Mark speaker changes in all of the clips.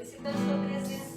Speaker 1: solicitando sua presença.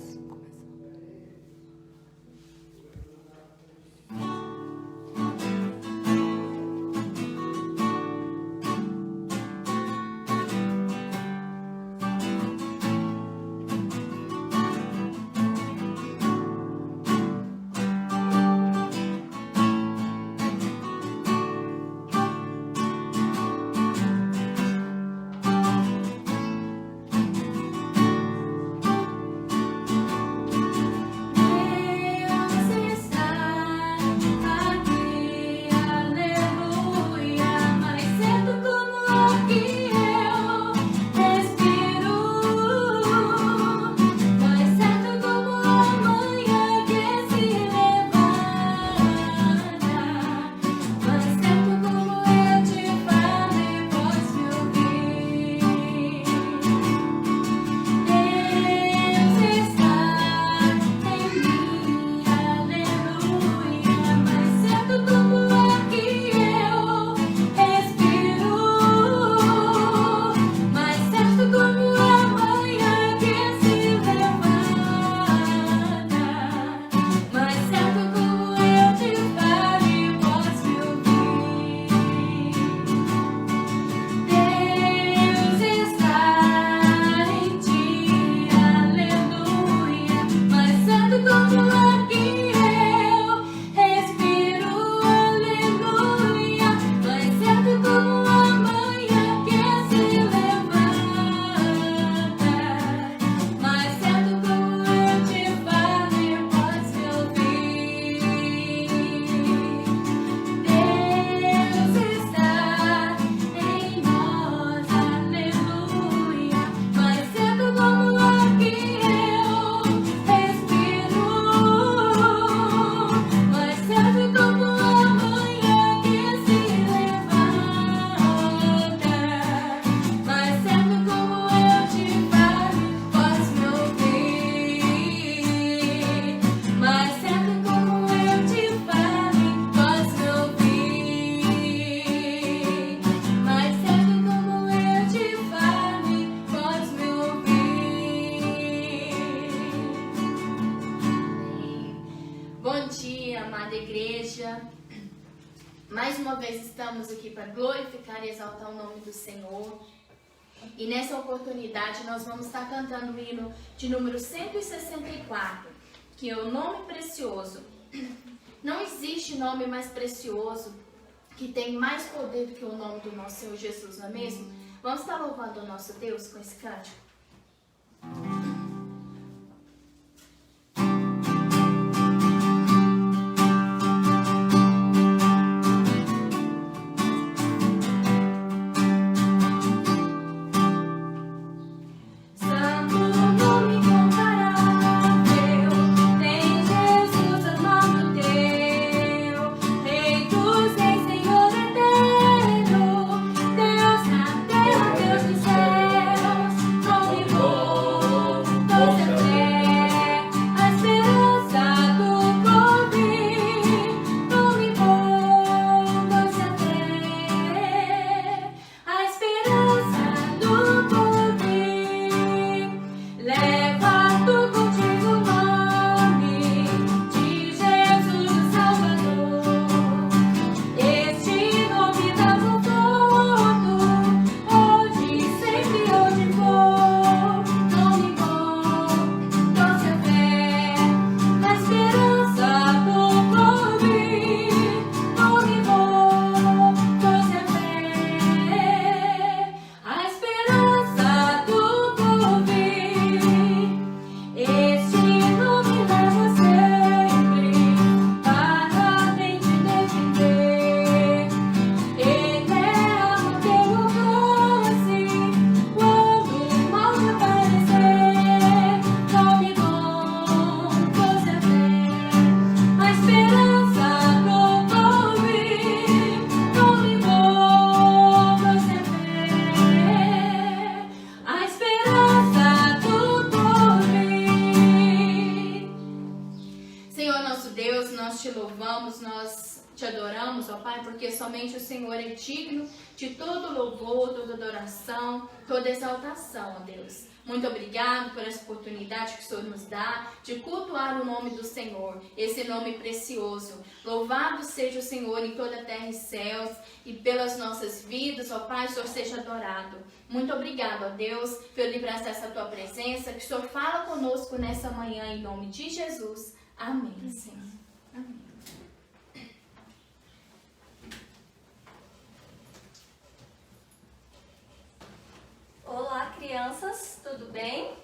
Speaker 2: Mais uma vez estamos aqui para glorificar e exaltar o nome do Senhor. E nessa oportunidade nós vamos estar cantando o hino de número 164, que é o nome precioso. Não existe nome mais precioso, que tem mais poder do que o nome do nosso Senhor Jesus, não é mesmo? Vamos estar louvando o nosso Deus com esse cântico? te adoramos, ó Pai, porque somente o Senhor é digno de todo louvor, toda adoração, toda exaltação, ó Deus. Muito obrigado por essa oportunidade que o Senhor nos dá de cultuar o nome do Senhor, esse nome precioso. Louvado seja o Senhor em toda a terra e céus e pelas nossas vidas, ó Pai, o Senhor seja adorado. Muito obrigado, ó Deus, por livrar dessa tua presença, que o Senhor fala conosco nessa manhã em nome de Jesus. Amém, Senhor. Amém.
Speaker 1: Olá, crianças, tudo bem?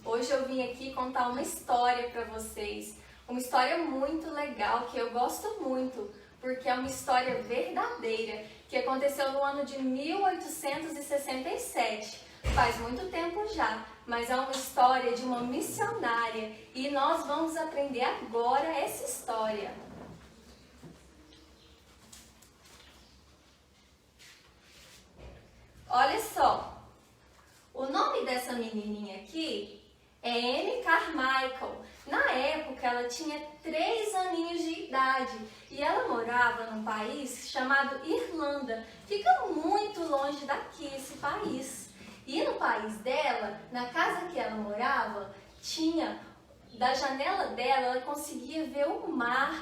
Speaker 1: Hoje eu vim aqui contar uma história para vocês. Uma história muito legal que eu gosto muito, porque é uma história verdadeira que aconteceu no ano de 1867. Faz muito tempo já, mas é uma história de uma missionária e nós vamos aprender agora essa história. Olha só. O nome dessa menininha aqui é Anne Carmichael. Na época, ela tinha 3 aninhos de idade e ela morava num país chamado Irlanda. Fica muito longe daqui, esse país. E no país dela, na casa que ela morava, tinha, da janela dela, ela conseguia ver o mar.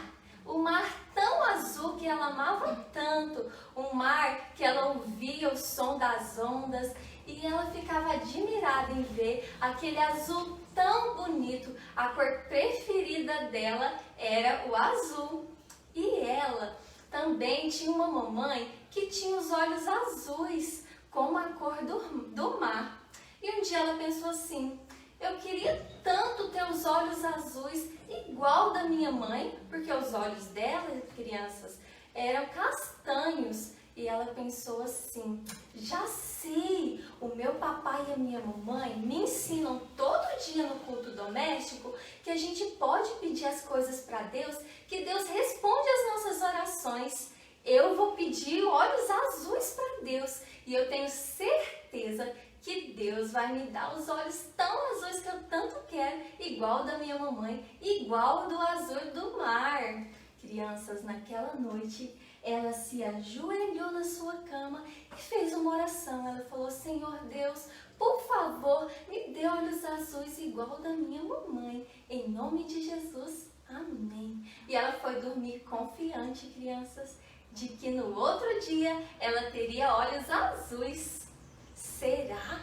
Speaker 1: O mar tão azul que ela amava tanto. Um mar que ela ouvia o som das ondas. E ela ficava admirada em ver aquele azul tão bonito. A cor preferida dela era o azul. E ela também tinha uma mamãe que tinha os olhos azuis, como a cor do mar. E um dia ela pensou assim: eu queria tanto ter os olhos azuis igual da minha mãe, porque os olhos dela, crianças, eram castanhos. E ela pensou assim: já sei, o meu papai e a minha mamãe me ensinam todo dia no culto doméstico que a gente pode pedir as coisas para Deus, que Deus responde às nossas orações. Eu vou pedir olhos azuis para Deus e eu tenho certeza que Deus vai me dar os olhos tão azuis que eu tanto quero, igual da minha mamãe, igual do azul do mar. Crianças, naquela noite, ela se ajoelhou na sua cama e fez uma oração. Ela falou: Senhor Deus, por favor, me dê olhos azuis igual da minha mamãe. Em nome de Jesus, amém. E ela foi dormir confiante, crianças, de que no outro dia ela teria olhos azuis. Será?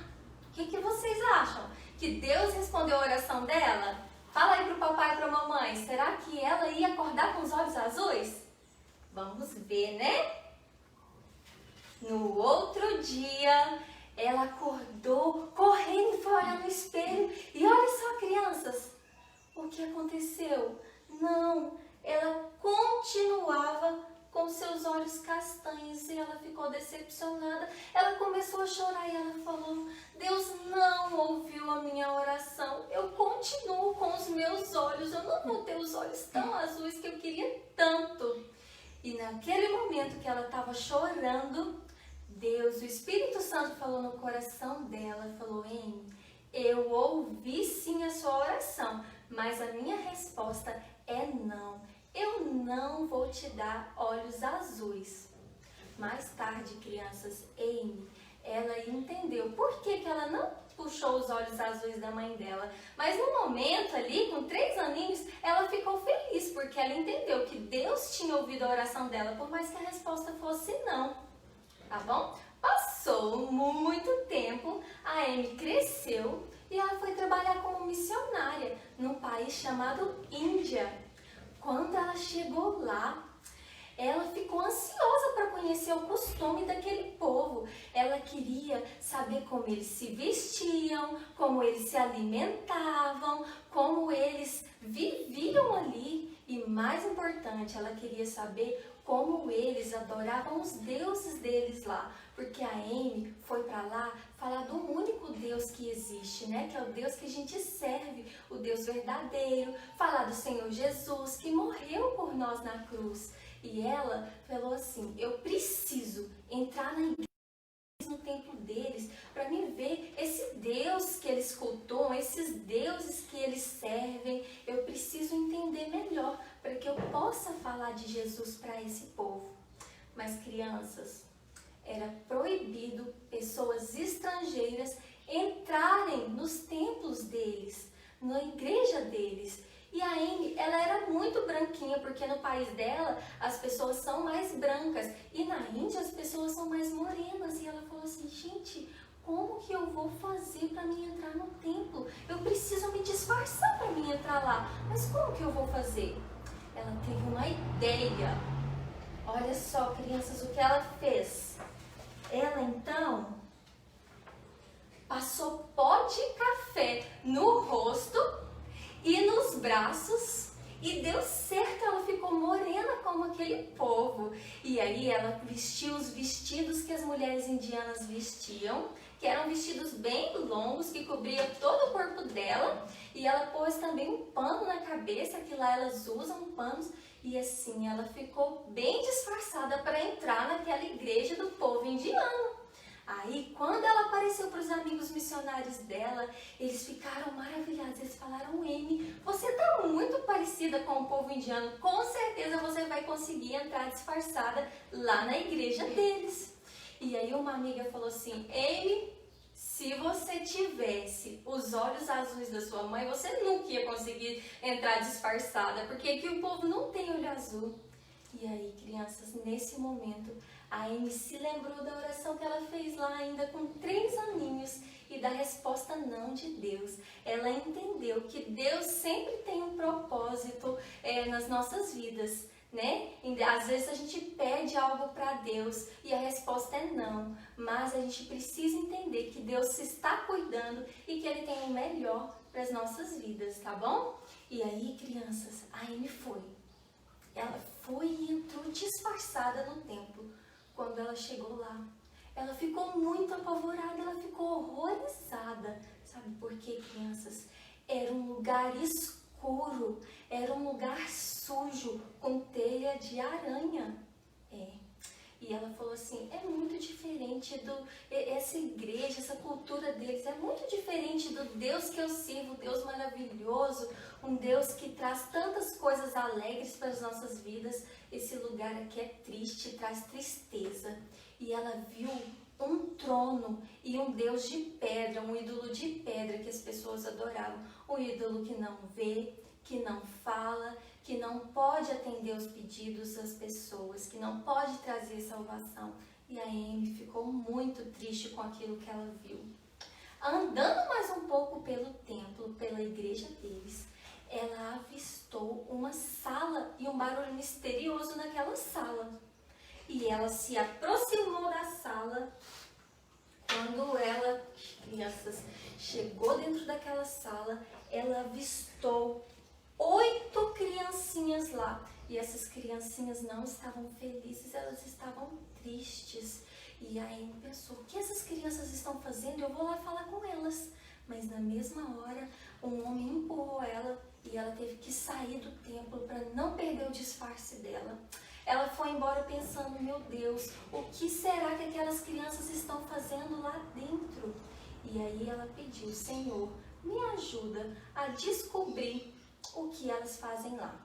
Speaker 1: O que vocês acham? Que Deus respondeu a oração dela? Fala aí pro papai e pra mamãe. Será que ela ia acordar com os olhos azuis? Vamos ver, né? No outro dia, ela acordou, correndo e foi olhar no espelho. E olha só, crianças, o que aconteceu? Não, ela continuava com seus olhos castanhos e ela ficou decepcionada. Ela começou a chorar e ela falou: Deus não ouviu a minha oração. Eu continuo com os meus olhos. Eu não vou ter os olhos tão azuis que eu queria tanto. E naquele momento que ela estava chorando, Deus, o Espírito Santo, falou no coração dela, falou: Hein, eu ouvi sim a sua oração, mas a minha resposta é não. Eu não vou te dar olhos azuis. Mais tarde, crianças, Amy, ela entendeu por que ela não puxou os olhos azuis da mãe dela. Mas no momento ali, com 3 aninhos, ela ficou feliz, porque ela entendeu que Deus tinha ouvido a oração dela, por mais que a resposta fosse não. Tá bom? Passou muito tempo, a Amy cresceu e ela foi trabalhar como missionária num país chamado Índia. Quando ela chegou lá, ela ficou ansiosa para conhecer o costume daquele povo. Ela queria saber como eles se vestiam, como eles se alimentavam, como eles viviam ali. E mais importante, ela queria saber como eles adoravam os deuses deles lá. Porque a Amy foi para lá falar do único Deus que existe, né? Que é o Deus que a gente serve, o Deus verdadeiro. Falar do Senhor Jesus, que morreu por nós na cruz. E ela falou assim: eu preciso entrar na igreja, no templo deles, para me ver esse Deus que eles cultuam, esses deuses que eles servem. Eu preciso entender melhor, para que eu possa possa falar de Jesus para esse povo. Mas crianças, era proibido pessoas estrangeiras entrarem nos templos deles, na igreja deles. E a Amy, ela era muito branquinha, porque no país dela as pessoas são mais brancas e na Índia as pessoas são mais morenas. E ela falou assim, gente, como que eu vou fazer para mim entrar no templo? Eu preciso me disfarçar para mim entrar lá, mas como que eu vou fazer? Ela teve uma ideia. Olha só, crianças, o que ela fez. Ela então passou pó de café no rosto e nos braços e deu certo, ela ficou morena como aquele povo. E aí ela vestiu os vestidos que as mulheres indianas vestiam, que eram vestidos bem longos, que cobriam todo o corpo dela. E ela pôs também um pano na cabeça, que lá elas usam panos. E assim ela ficou bem disfarçada para entrar naquela igreja do povo indiano. Aí, quando ela apareceu para os amigos missionários dela, eles ficaram maravilhados. Eles falaram, Amy, você está muito parecida com o povo indiano. Com certeza você vai conseguir entrar disfarçada lá na igreja deles. E aí uma amiga falou assim, Amy, se você tivesse os olhos azuis da sua mãe, você nunca ia conseguir entrar disfarçada, porque aqui o povo não tem olho azul. E aí, crianças, nesse momento, a Amy se lembrou da oração que ela fez lá ainda com 3 aninhos e da resposta não de Deus. Ela entendeu que Deus sempre tem um propósito nas nossas vidas, né? Às vezes a gente pede algo para Deus e a resposta é não, mas a gente precisa entender que Deus está cuidando e que Ele tem o melhor para as nossas vidas, tá bom? E aí, crianças, a Amy foi. Ela foi e entrou disfarçada no templo. Quando ela chegou lá, ela ficou muito apavorada, ela ficou horrorizada. Sabe por quê, crianças? Era um lugar escuro, era um lugar sujo, com teia de aranha. E ela falou assim, é muito diferente essa igreja, essa cultura deles, é muito diferente do Deus que eu sirvo, um Deus maravilhoso, um Deus que traz tantas coisas alegres para as nossas vidas. Esse lugar aqui é triste, traz tristeza. E ela viu um trono e um Deus de pedra, um ídolo de pedra que as pessoas adoravam. Um ídolo que não vê, que não fala, que não pode atender os pedidos das pessoas, que não pode trazer salvação. E a Amy ficou muito triste com aquilo que ela viu. Andando mais um pouco pelo templo, pela igreja deles, ela avistou uma sala e um barulho misterioso naquela sala. E ela se aproximou da sala. Quando ela, crianças, chegou dentro daquela sala, ela avistou 8 criancinhas lá. E essas criancinhas não estavam felizes, elas estavam tristes. E a Amy pensou, o que essas crianças estão fazendo? Eu vou lá falar com elas. Mas na mesma hora, um homem empurrou ela e ela teve que sair do templo para não perder o disfarce dela. Ela foi embora pensando, meu Deus, o que será que aquelas crianças estão fazendo lá dentro? E aí ela pediu, Senhor, me ajuda a descobrir o que elas fazem lá.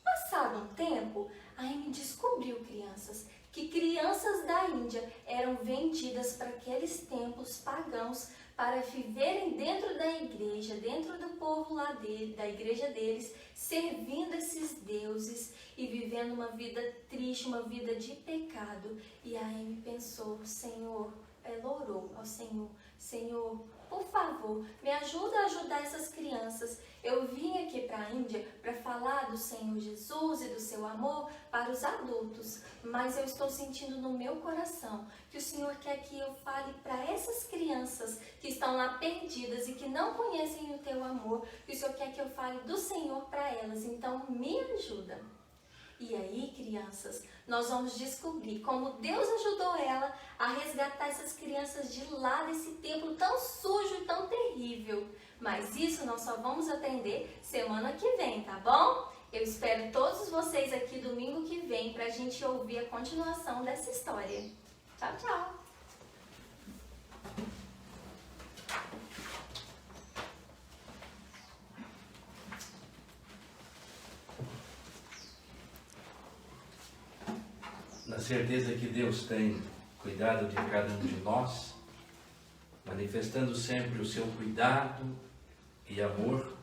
Speaker 1: Passado um tempo, a Amy descobriu, crianças, que crianças da Índia eram vendidas para aqueles templos pagãos para viverem dentro da igreja, dentro do povo lá dele, da igreja deles, servindo esses deuses e vivendo uma vida triste, uma vida de pecado. E a Amy pensou, Senhor, ela orou ao Senhor, Senhor, por favor, me ajuda a ajudar essas crianças. Eu vim aqui para a Índia para falar do Senhor Jesus e do seu amor para os adultos, mas eu estou sentindo no meu coração que o Senhor quer que eu fale para essas crianças que estão lá perdidas e que não conhecem o teu amor, que o Senhor quer que eu fale do Senhor para elas, então me ajuda. E aí, crianças, nós vamos descobrir como Deus ajudou ela a resgatar essas crianças de lá desse templo tão sujo e tão terrível. Mas isso nós só vamos aprender semana que vem, tá bom? Eu espero todos vocês aqui domingo que vem para a gente ouvir a continuação dessa história. Tchau, tchau!
Speaker 3: certeza que Deus tem cuidado de cada um de nós, manifestando sempre o seu cuidado e amor.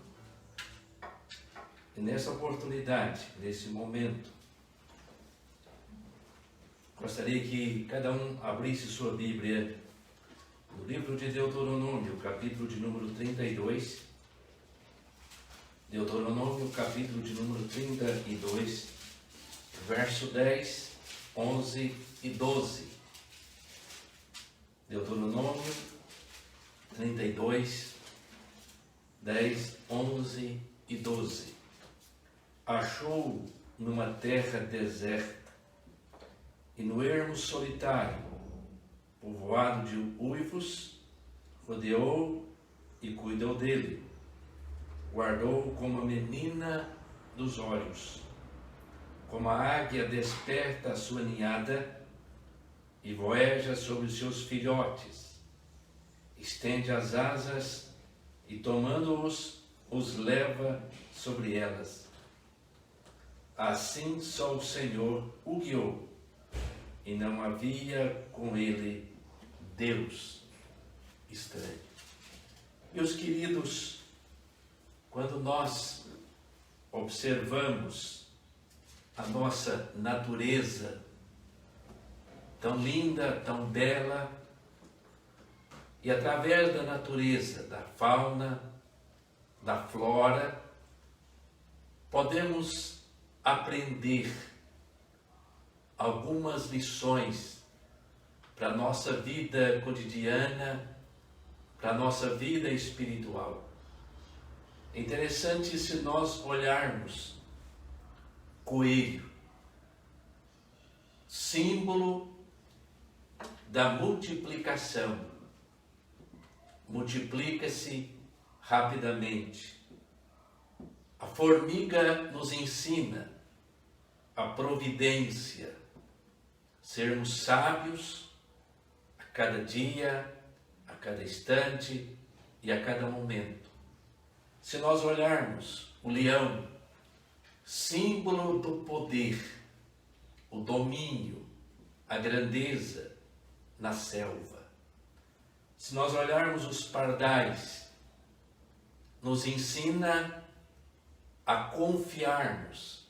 Speaker 3: E nessa oportunidade, nesse momento, gostaria que cada um abrisse sua Bíblia no livro de Deuteronômio, capítulo de número 32. Deuteronômio, capítulo de número 32, verso 10, 11 e 12. Deuteronômio 32, 10, 11 e 12. Achou numa terra deserta e no ermo solitário, povoado de uivos, rodeou e cuidou dele. Guardou como a menina dos olhos, como a águia desperta a sua ninhada e voeja sobre os seus filhotes, estende as asas e tomando-os, os leva sobre elas. Assim só o Senhor o guiou, e não havia com ele Deus estranho. Meus queridos, quando nós observamos a nossa natureza tão linda, tão bela, e através da natureza, da fauna, da flora, podemos aprender algumas lições para a nossa vida cotidiana, para a nossa vida espiritual. É interessante se nós olharmos coelho, símbolo da multiplicação, multiplica-se rapidamente. A formiga nos ensina a providência, sermos sábios a cada dia, a cada instante e a cada momento. Se nós olharmos o leão, símbolo do poder, o domínio, a grandeza na selva. Se nós olharmos os pardais, nos ensina a confiarmos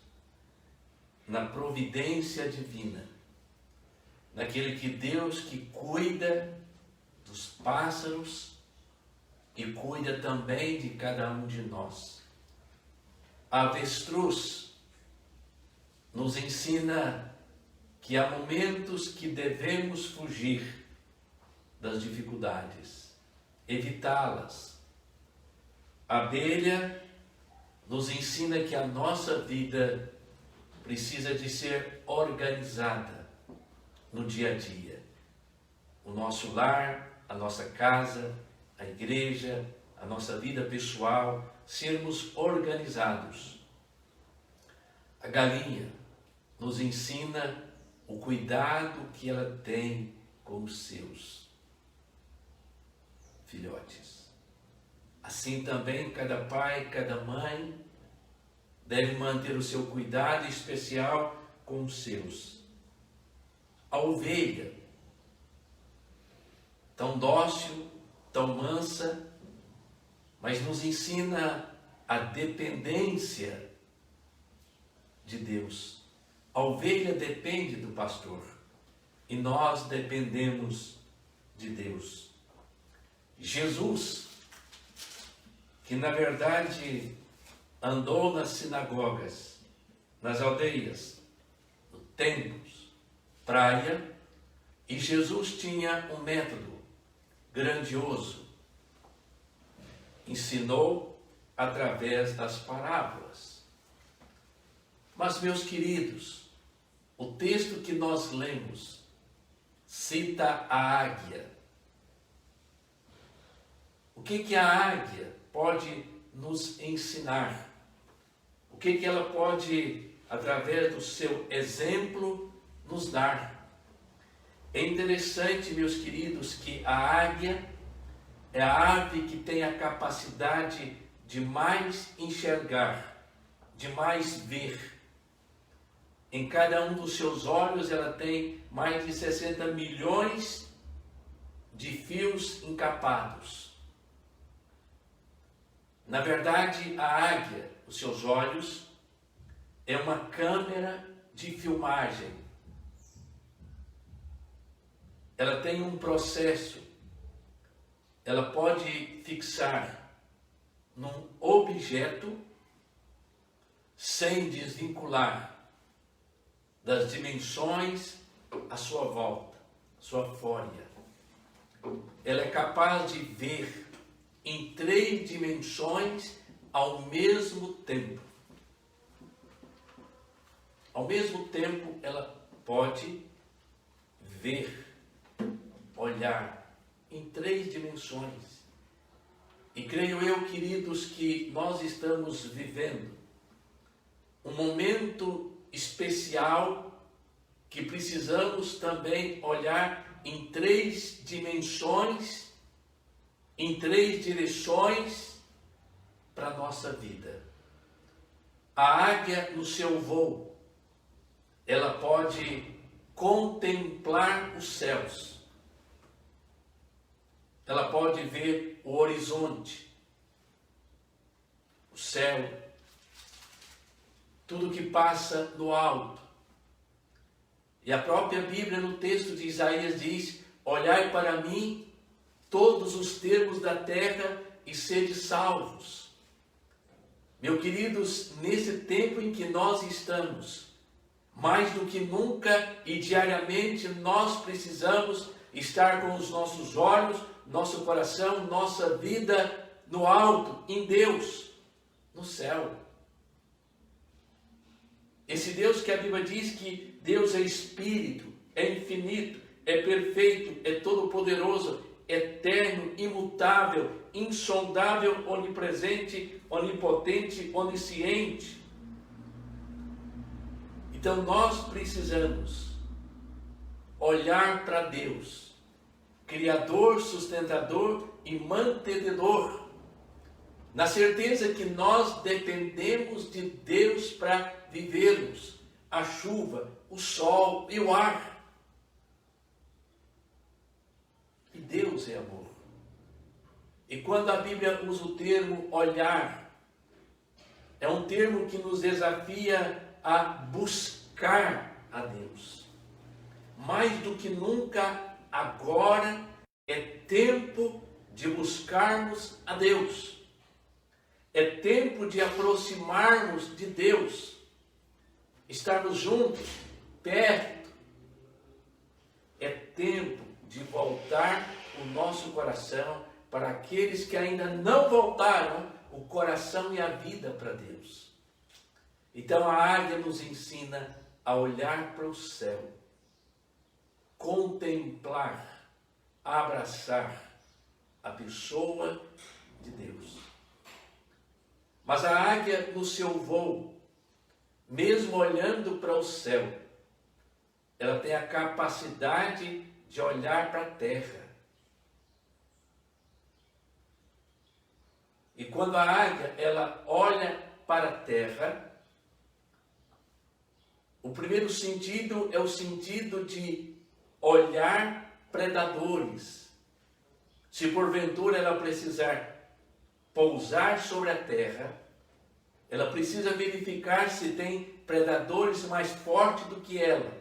Speaker 3: na providência divina, naquele que Deus que cuida dos pássaros e cuida também de cada um de nós. A avestruz nos ensina que há momentos que devemos fugir das dificuldades, evitá-las. A abelha nos ensina que a nossa vida precisa de ser organizada no dia a dia. O nosso lar, a nossa casa, a igreja, a nossa vida pessoal, sermos organizados. A galinha nos ensina o cuidado que ela tem com os seus filhotes. Assim também cada pai, cada mãe deve manter o seu cuidado especial com os seus. A ovelha, tão dócil, tão mansa, mas nos ensina a dependência de Deus. A ovelha depende do pastor e nós dependemos de Deus. Jesus, que na verdade andou nas sinagogas, nas aldeias, no templos, praia, e Jesus tinha um método grandioso. Ensinou através das parábolas. Mas, meus queridos, o texto que nós lemos cita a águia. O que a águia pode nos ensinar? O que ela pode, através do seu exemplo, nos dar? É interessante, meus queridos, que a águia é a ave que tem a capacidade de mais enxergar, de mais ver. Em cada um dos seus olhos ela tem mais de 60 milhões de fios encapados. Na verdade, a águia, os seus olhos, é uma câmera de filmagem. Ela tem um processo. Ela pode fixar num objeto sem desvincular das dimensões à sua volta, sua fória. Ela é capaz de ver em 3 dimensões ao mesmo tempo. Ao mesmo tempo, ela pode ver, olhar em 3 dimensões. E creio eu, queridos, que nós estamos vivendo um momento especial que precisamos também olhar em 3 dimensões, em 3 direções para a nossa vida. A águia no seu voo, ela pode contemplar os céus. Ela pode ver o horizonte, o céu, tudo que passa no alto. E a própria Bíblia, no texto de Isaías, diz: olhai para mim todos os termos da terra e sede salvos. Meus queridos, nesse tempo em que nós estamos, mais do que nunca e diariamente, nós precisamos estar com os nossos olhos, nosso coração, nossa vida no alto, em Deus, no céu. Esse Deus que a Bíblia diz que Deus é Espírito, é infinito, é perfeito, é todo-poderoso, eterno, imutável, insondável, onipresente, onipotente, onisciente. Então nós precisamos olhar para Deus, Criador, sustentador e mantenedor, na certeza que nós dependemos de Deus para vivermos, a chuva, o sol e o ar. E Deus é amor. E quando a Bíblia usa o termo olhar, é um termo que nos desafia a buscar a Deus. Mais do que nunca, agora é tempo de buscarmos a Deus. É tempo de aproximarmos de Deus. Estarmos juntos, perto. É tempo de voltar o nosso coração para aqueles que ainda não voltaram o coração e a vida para Deus. Então a águia nos ensina a olhar para o céu, contemplar, abraçar a pessoa de Deus. Mas a águia no seu voo, mesmo olhando para o céu, ela tem a capacidade de olhar para a terra. E quando a águia ela olha para a terra, o primeiro sentido é o sentido de olhar predadores. Se porventura ela precisar pousar sobre a terra, ela precisa verificar se tem predadores mais fortes do que ela,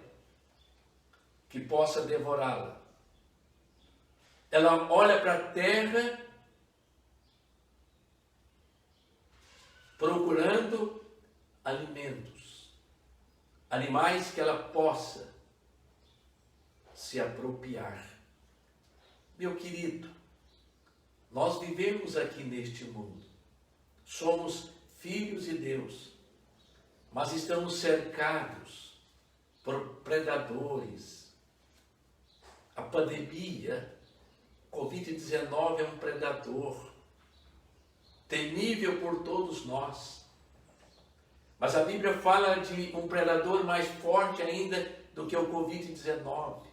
Speaker 3: que possa devorá-la. Ela olha para a terra procurando alimentos, animais que ela possa se apropriar. Meu querido, nós vivemos aqui neste mundo, somos filhos de Deus, mas estamos cercados por predadores. A pandemia, Covid-19 é um predador, temível por todos nós. Mas a Bíblia fala de um predador mais forte ainda do que o Covid-19,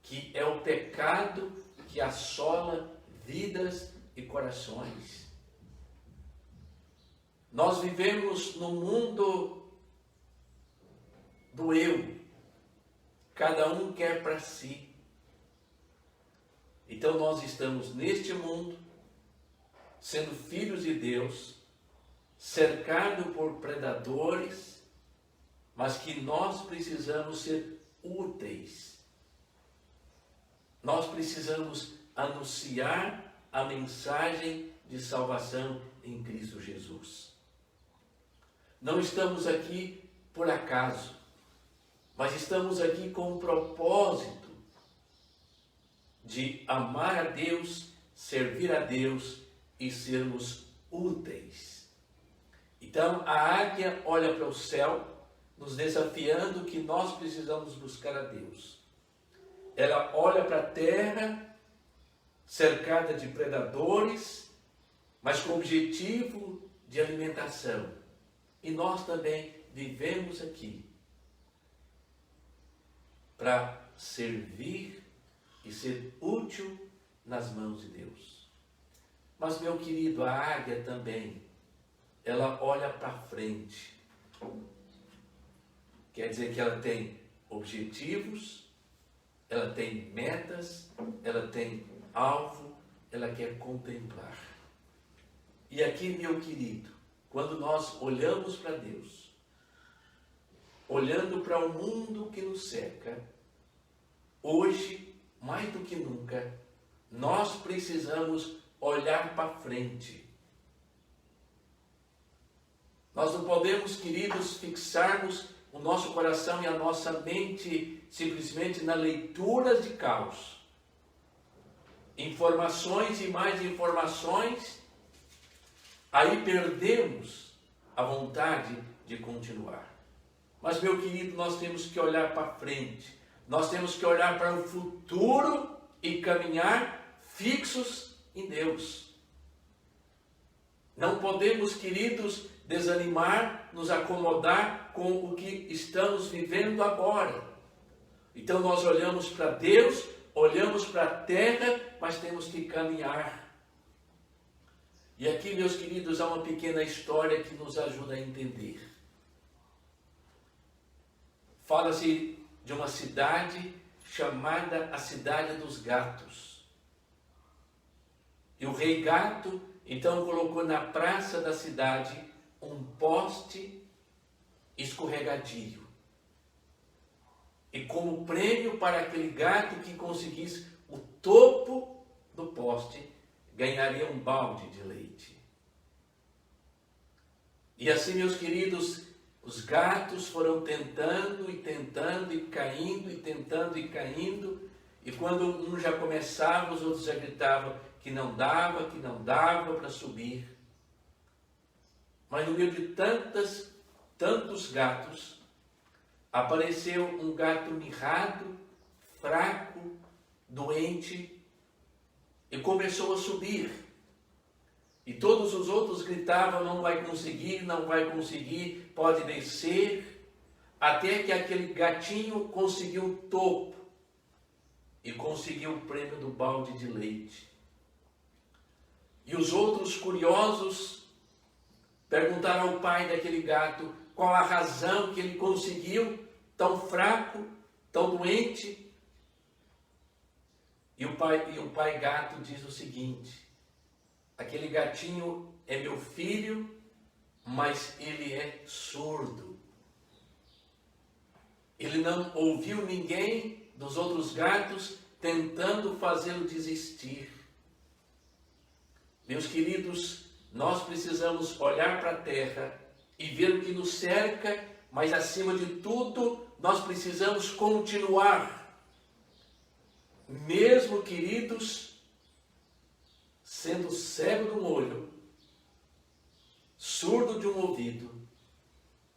Speaker 3: que é o pecado que assola vidas e corações. Nós vivemos num mundo do eu. Cada um quer para si. Então nós estamos neste mundo, sendo filhos de Deus, cercado por predadores, mas que nós precisamos ser úteis. Nós precisamos anunciar a mensagem de salvação em Cristo Jesus. Não estamos aqui por acaso, mas estamos aqui com o propósito de amar a Deus, servir a Deus e sermos úteis. Então a águia olha para o céu, nos desafiando que nós precisamos buscar a Deus. Ela olha para a terra, cercada de predadores, mas com o objetivo de alimentação. E nós também vivemos aqui para servir e ser útil nas mãos de Deus. Mas, meu querido, a águia também, ela olha para frente. Quer dizer que ela tem objetivos, ela tem metas, ela tem alvo, ela quer contemplar. E aqui, meu querido, quando nós olhamos para Deus, olhando para o mundo que nos cerca, hoje, mais do que nunca, nós precisamos olhar para frente. Nós não podemos, queridos, fixarmos o nosso coração e a nossa mente simplesmente na leitura de caos. Informações e mais informações, aí perdemos a vontade de continuar. Mas, meu querido, nós temos que olhar para frente. Nós temos que olhar para o futuro e caminhar fixos em Deus. Não podemos, queridos, desanimar, nos acomodar com o que estamos vivendo agora. Então nós olhamos para Deus, olhamos para a terra, mas temos que caminhar. E aqui, meus queridos, há uma pequena história que nos ajuda a entender. Fala-se de uma cidade chamada a Cidade dos Gatos. E o rei gato, então, colocou na praça da cidade um poste escorregadio. E como prêmio para aquele gato que conseguisse o topo do poste, ganharia um balde de leite. E assim, meus queridos, os gatos foram tentando e caindo, e tentando e caindo, e quando um já começava, os outros já gritavam que não dava para subir. Mas no meio de tantos gatos, apareceu um gato mirrado, fraco, doente, e começou a subir. E todos os outros gritavam, não vai conseguir, pode descer, até que aquele gatinho conseguiu o topo e conseguiu o prêmio do balde de leite. E os outros curiosos perguntaram ao pai daquele gato qual a razão que ele conseguiu, tão fraco, tão doente. E o pai gato diz o seguinte: aquele gatinho é meu filho, mas ele é surdo. Ele não ouviu ninguém dos outros gatos tentando fazê-lo desistir. Meus queridos, nós precisamos olhar para a terra e ver o que nos cerca, mas acima de tudo, nós precisamos continuar. Mesmo, queridos, sendo cego de um olho, surdo de um ouvido,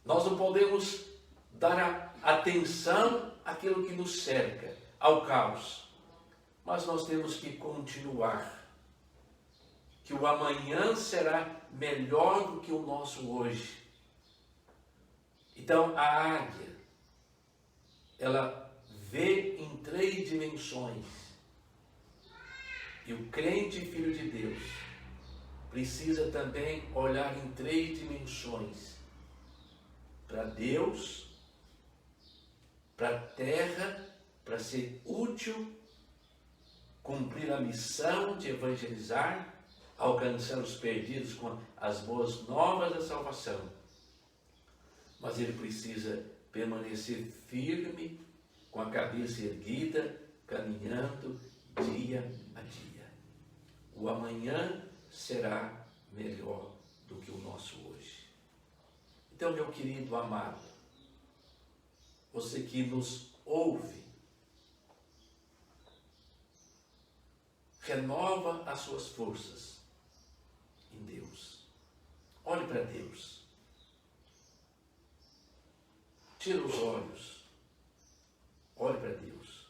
Speaker 3: nós não podemos dar atenção àquilo que nos cerca, ao caos. Mas nós temos que continuar. Que o amanhã será melhor do que o nosso hoje. Então, a águia, ela vê em 3 dimensões. E o crente filho de Deus precisa também olhar em 3 dimensões. Para Deus, para a terra, para ser útil, cumprir a missão de evangelizar, alcançar os perdidos com as boas novas da salvação. Mas ele precisa permanecer firme, com a cabeça erguida, caminhando dia a dia. O amanhã será melhor do que o nosso hoje. Então, meu querido amado, você que nos ouve, renova as suas forças em Deus. Olhe para Deus. Tira os olhos. Olhe para Deus.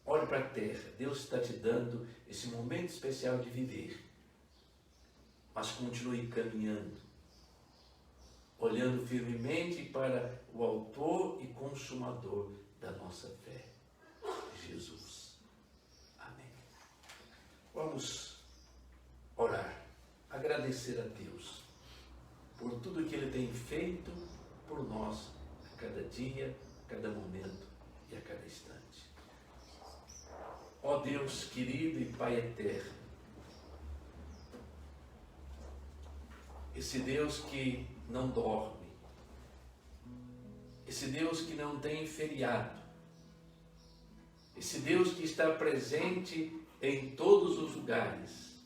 Speaker 3: Olhe para a terra. Deus está te dando esse momento especial de viver. Mas continue caminhando, olhando firmemente para o autor e consumador da nossa fé, Jesus. Amém. Vamos orar, agradecer a Deus por tudo que Ele tem feito por nós a cada dia, a cada momento e a cada instante. Ó Deus querido e Pai eterno, esse Deus que não dorme, esse Deus que não tem feriado, esse Deus que está presente em todos os lugares,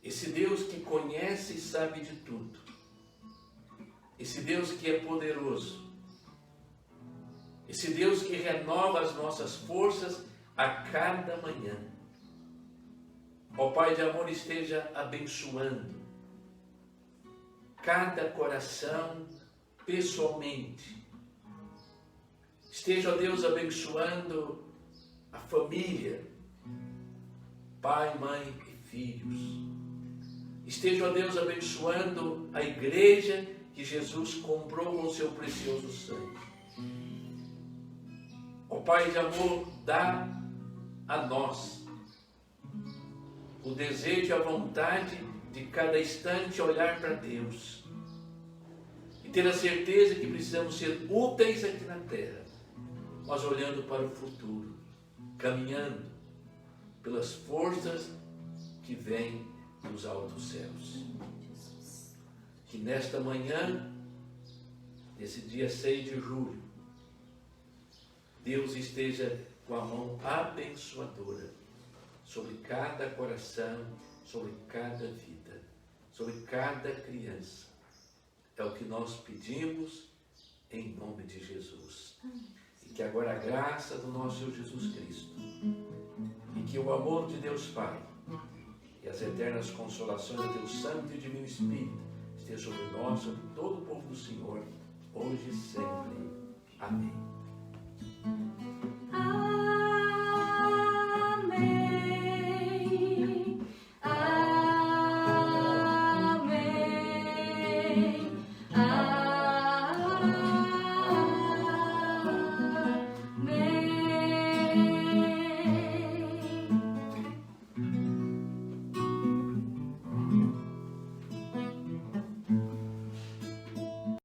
Speaker 3: esse Deus que conhece e sabe de tudo, esse Deus que é poderoso, esse Deus que renova as nossas forças a cada manhã. Ó Pai de amor, esteja abençoando cada coração pessoalmente. Esteja, ó Deus, abençoando a família, pai, mãe e filhos. Esteja, ó Deus, abençoando a igreja que Jesus comprou com o seu precioso sangue. Ó Pai de amor, dá a nós o desejo e a vontade de cada instante olhar para Deus e ter a certeza que precisamos ser úteis aqui na terra, mas olhando para o futuro, caminhando pelas forças que vêm dos altos céus. Que nesta manhã, nesse dia 6 de julho, Deus esteja com a mão abençoadora sobre cada coração, sobre cada vida, sobre cada criança. É o que nós pedimos em nome de Jesus. E que agora a graça do nosso Senhor Jesus Cristo e que o amor de Deus Pai e as eternas consolações de Deus Santo e Divino Espírito esteja sobre nós, sobre todo o povo do Senhor, hoje e sempre. Amém.